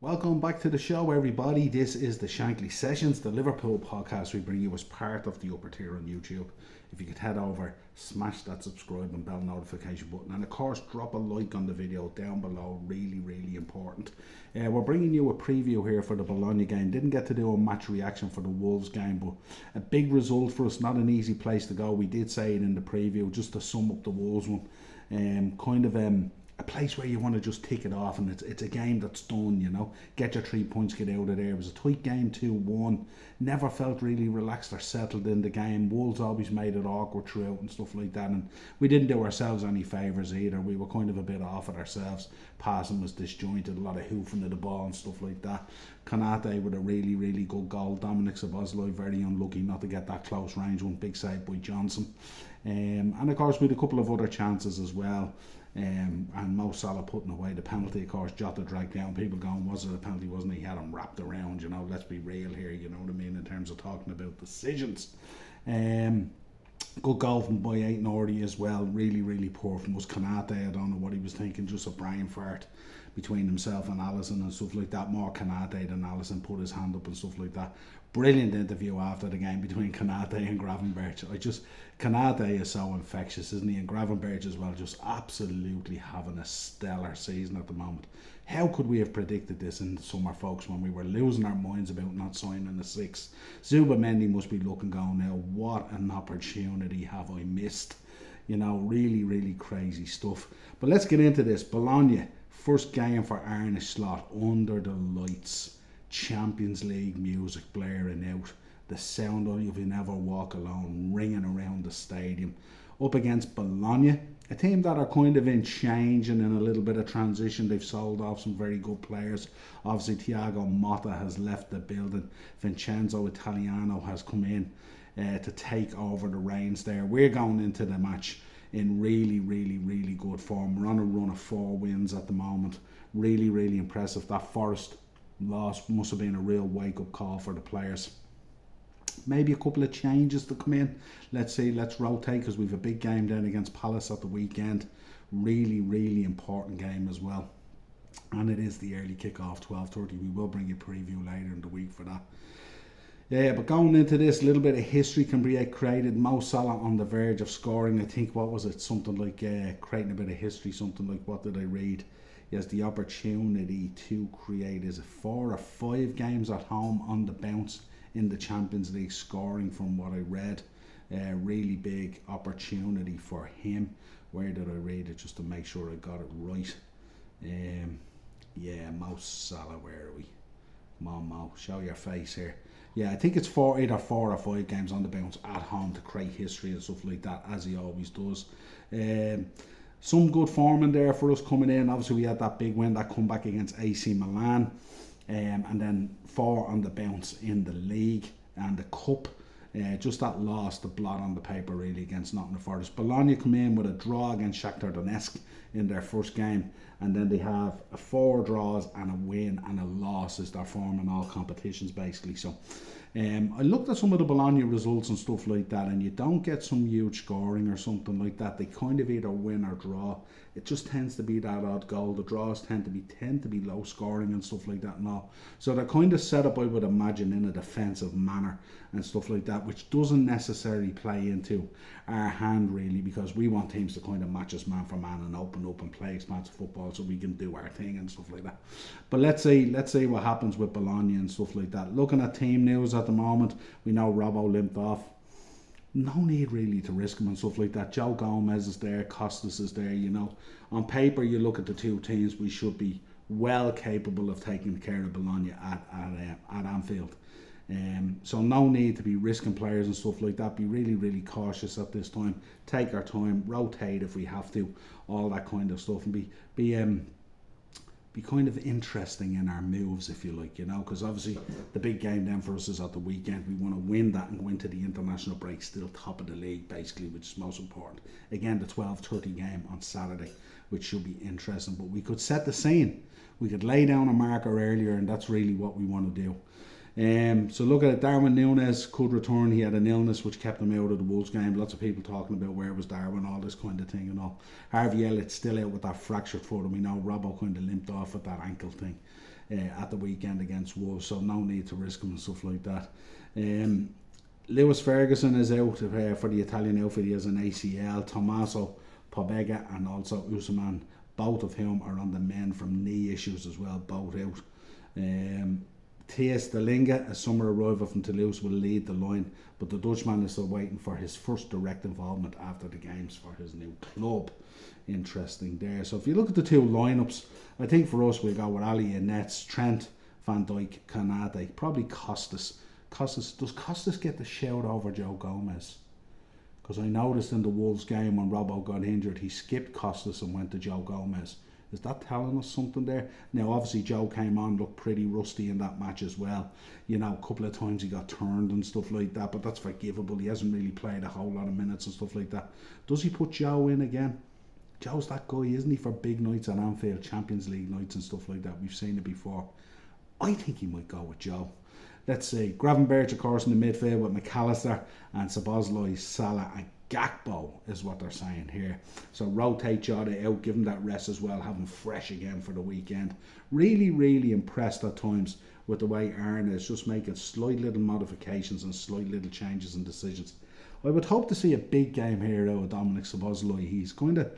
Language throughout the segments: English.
Welcome back to the show, everybody. This is the Shankly Sessions, the Liverpool podcast we bring you as part of the upper tier on YouTube. If you could head over, smash that subscribe and bell notification button, and of course, drop a like on the video down below. Really, really important. We're bringing you a preview here for the Bologna game. Didn't get to do a match reaction for the Wolves game, but a big result for us. Not an easy place to go. We did say it in the preview, just to sum up the Wolves one. A place where you want to just tick it off, and it's a game that's done, get your 3 points, get out of there. It was a tight game, 2-1, never felt really relaxed or settled in the game. Wolves always made it awkward throughout and stuff like that, and we didn't do ourselves any favours either. We were kind of a bit off at ourselves. Passing was disjointed, a lot of hoofing of the ball and stuff like that. Konate with a really, really good goal. Dominic Szoboszlai very unlucky not to get that close range one. Big save by Johnson. And of course we had a couple of other chances as well. And Mo Salah putting away the penalty. Of course, Jota dragged down. People going, was it a penalty? Wasn't he? Had him wrapped around. Let's be real here. You know what I mean in terms of talking about decisions. Good goal from Boy Aït-Nouri as well. Really, really poor from us. Konate, I don't know what he was thinking. Just a brain fart between himself and Alisson and stuff like that. More Konate than Alisson, put his hand up and stuff like that. Brilliant interview after the game between Konate and Gravenberch. Konate is so infectious, isn't he? And Gravenberch as well, just absolutely having a stellar season at the moment. How could we have predicted this in the summer, folks, when we were losing our minds about not signing a six? Zubimendi must be looking, going, now, what an opportunity have I missed? Really, really crazy stuff. But let's get into this. Bologna, first game for Arne Slot, under the lights. Champions League music blaring out, the sound of You Never Walk Alone ringing around the stadium, up against Bologna, a team that are kind of in change and in a little bit of transition. They've sold off some very good players. Obviously Thiago Motta has left the building. Vincenzo Italiano has come in to take over the reins there. We're going into the match in really, really, really good form. We're on a run of 4 wins at the moment. Really, really impressive. That Forest loss must have been a real wake-up call for the players. Maybe a couple of changes to come in. Let's rotate, because we've a big game then against Palace at the weekend. Really, really important game as well. And it is the early kick-off, 12:30. We will bring you a preview later in the week for that. Yeah, but going into this, a little bit of history can be created. Mo Salah on the verge of scoring. I think, what was it? Something like creating a bit of history. Something like, what did I read? He has the opportunity to create, is it 4 or 5 games at home on the bounce in the Champions League, scoring from what I read. Really big opportunity for him. Where did I read it, just to make sure I got it right? Mo Salah, where are we? Come on, Mo, show your face here. Yeah, I think it's either 4 or 5 games on the bounce at home to create history and stuff like that, as he always does. Some good form in there for us coming in. Obviously, we had that big win, that comeback against AC Milan. And then 4 on the bounce in the league and the cup. Just that loss, the blot on the paper really, against Nottingham Forest. Bologna come in with a draw against Shakhtar Donetsk in their first game. And then they have 4 draws and a win and a loss is their form in all competitions, basically. So I looked at some of the Bologna results and stuff like that, and you don't get some huge scoring or something like that. They kind of either win or draw. It just tends to be that odd goal. The draws tend to be low scoring and stuff like that and all. So they're kind of set up, I would imagine, in a defensive manner and stuff like that, which doesn't necessarily play into our hand really, because we want teams to kind of match us man for man and open up and play expansive football so we can do our thing and stuff like that. But let's see what happens with Bologna and stuff like that. Looking at team news at the moment, we know Robbo limped off. No need really to risk him and stuff like that. Joe Gomez is there, Costas is there, On paper, you look at the two teams, we should be well capable of taking care of Bologna at Anfield. So no need to be risking players and stuff like that. Be really, really cautious at this time. Take our time, rotate if we have to, all that kind of stuff, and be kind of interesting in our moves, if you like, because obviously the big game then for us is at the weekend. We want to win that and go into the international break still top of the league, basically, which is most important. Again, the 12:30 game on Saturday, which should be interesting. But we could set the scene. We could lay down a marker earlier, and that's really what we want to do. So look at it, Darwin Núñez could return. He had an illness which kept him out of the Wolves game. Lots of people talking about where was Darwin, all this kind of thing and all. Harvey Elliott's still out with that fractured foot, and we know Robbo kind of limped off with that ankle thing. at the weekend against Wolves, so no need to risk him and stuff like that. Lewis Ferguson is out for the Italian outfit. He has an ACL. Tommaso Pobega and also Usman, both of whom are on the mend from knee issues as well, both out. Thies Dalinga, a summer arrival from Toulouse, will lead the line, but the Dutchman is still waiting for his first direct involvement after the games for his new club. Interesting there. So if you look at the two lineups, I think for us we'll go with Ali in nets, Trent, Van Dijk, Kanate, probably Costas. Does Costas get the shout over Joe Gomez? Because I noticed in the Wolves game when Robbo got injured, he skipped Costas and went to Joe Gomez. Is that telling us something there? Now, obviously, Joe came on, looked pretty rusty in that match as well. You know, a couple of times he got turned and stuff like that, but that's forgivable. He hasn't really played a whole lot of minutes and stuff like that. Does he put Joe in again? Joe's that guy, isn't he, for big nights at Anfield, Champions League nights and stuff like that. We've seen it before. I think he might go with Joe. Let's see. Gravenberch, of course, in the midfield with McAllister and Szoboszlai, Salah and Gakpo is what they're saying here. So rotate Jota out, give him that rest as well, have him fresh again for the weekend. Really, really impressed at times with the way Arne is just making slight little modifications and slight little changes and decisions. I would hope to see a big game here out of Dominic Szoboszlai. He's kind of,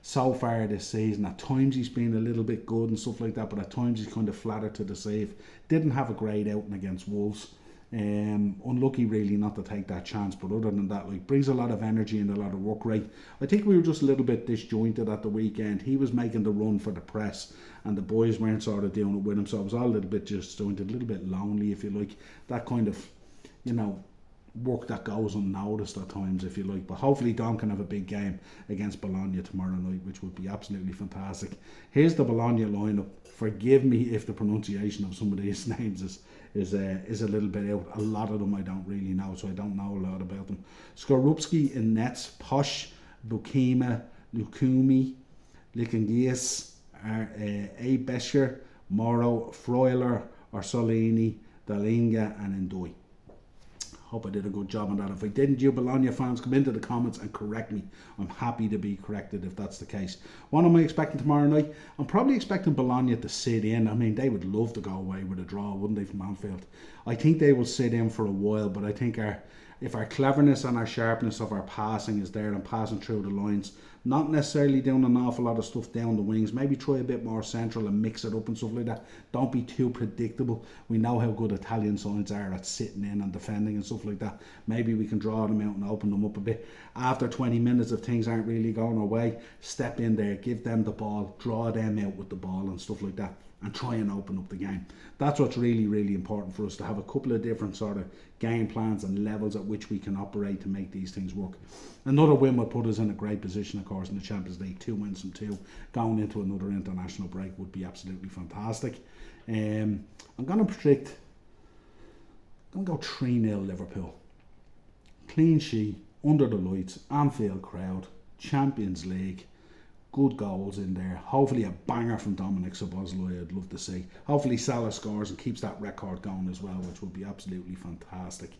so far this season, at times he's been a little bit good and stuff like that, but at times he's kind of flattered to deceive. Didn't have a great outing against Wolves. Unlucky really not to take that chance, but other than that, like, brings a lot of energy and a lot of work rate. I think we were just a little bit disjointed at the weekend. He was making the run for the press and the boys weren't sort of doing it with him, so it was all a little bit disjointed, a little bit lonely, if you like. That kind of, you know, work that goes unnoticed at times, if you like. But hopefully Dom can have a big game against Bologna tomorrow night, which would be absolutely fantastic. Here's the Bologna lineup. Forgive me if the pronunciation of some of these names is a little bit out. A lot of them I don't really know, so I don't know a lot about them. Skorupski in nets, Posh, Bukima, Lukumi, Likangias, A. Bescher, Moro, Freuler, Orsolini, Dalinga and Ndoi. Hope I did a good job on that. If I didn't, you Bologna fans, come into the comments and correct me. I'm happy to be corrected if that's the case. What am I expecting tomorrow night? I'm probably expecting Bologna to sit in. I mean, they would love to go away with a draw, wouldn't they, from Anfield? I think they will sit in for a while, but I think if our cleverness and our sharpness of our passing is there and passing through the lines, not necessarily doing an awful lot of stuff down the wings, maybe try a bit more central and mix it up and stuff like that. Don't be too predictable. We know how good Italian sides are at sitting in and defending and stuff like that. Maybe we can draw them out and open them up a bit. After 20 minutes, if things aren't really going our way, step in there, give them the ball, draw them out with the ball and stuff like that, and try and open up the game. That's what's really, really important for us, to have a couple of different sort of game plans and levels at which we can operate to make these things work. Another win would put us in a great position, of course, in the Champions League. 2 wins from 2. Going into another international break would be absolutely fantastic. I'm going to predict, I'm going to go 3-0 Liverpool. Clean sheet, under the lights, Anfield crowd, Champions League. Good goals in there. Hopefully a banger from Dominic Szoboszlai, I'd love to see. Hopefully Salah scores and keeps that record going as well, which would be absolutely fantastic.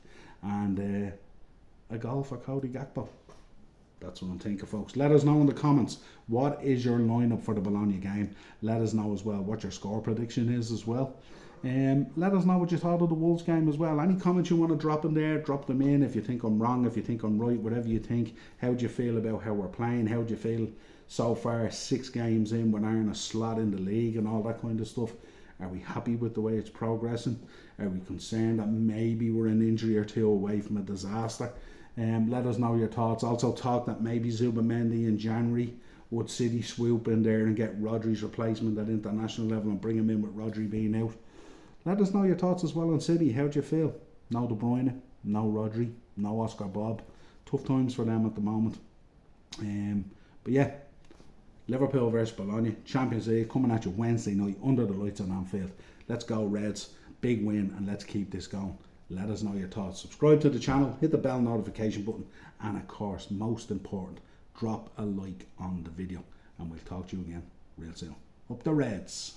And a goal for Cody Gakpo. That's what I'm thinking, folks. Let us know in the comments, what is your lineup for the Bologna game? Let us know as well what your score prediction is as well. Let us know what you thought of the Wolves game as well. Any comments you want to drop in there, drop them in. If you think I'm wrong, if you think I'm right, whatever you think. How do you feel about how we're playing? How do you feel so far 6 games in with Arne a slot in the league and all that kind of stuff? Are we happy with the way it's progressing? Are we concerned that maybe we're an injury or 2 away from a disaster? Let us know your thoughts. Also talk that maybe Zubimendi in January, would City swoop in there and get Rodri's replacement at international level and bring him in with Rodri being out? Let us know your thoughts as well on City. How do you feel? No De Bruyne, no Rodri, no Oscar Bob. Tough times for them at the moment. But yeah, Liverpool versus Bologna, Champions League, coming at you Wednesday night under the lights on Anfield. Let's go Reds, big win, and let's keep this going. Let us know your thoughts. Subscribe to the channel, hit the bell notification button, and of course, most important, drop a like on the video. And we'll talk to you again real soon. Up the Reds.